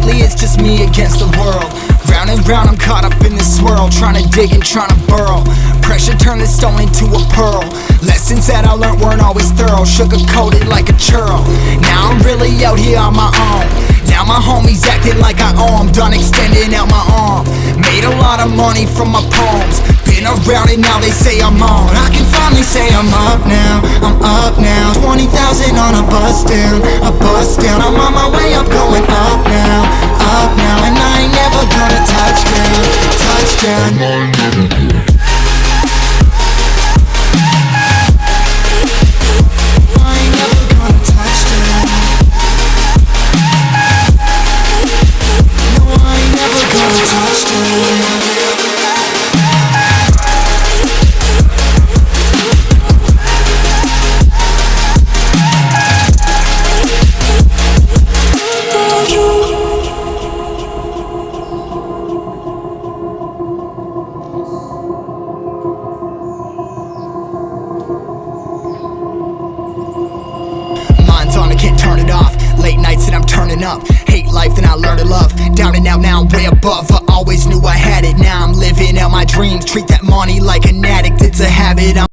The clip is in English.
lately it's just me against the world. Round and round I'm caught up in this swirl, trying to dig and trying to burrow. Pressure turned the stone into a pearl. Lessons that I learned weren't always thorough, sugar-coated like a churl. Now I'm really out here on my own. Now my homies acting like I owe 'em. Done extending out my arm. Made a lot of money from my poems. Been around and now they say I'm on. I can finally say I'm up now. I'm up now. 20,000 on a bus down. A bus down. I'm on my way up, going up now. Up now. And I ain't never gonna touch down. Touchdown. Can't turn it off. Late nights and I'm turning up. Hate life, then I learn to love. Down and out, now I'm way above. I always knew I had it. Now I'm living out my dreams. Treat that money like an addict, it's a habit.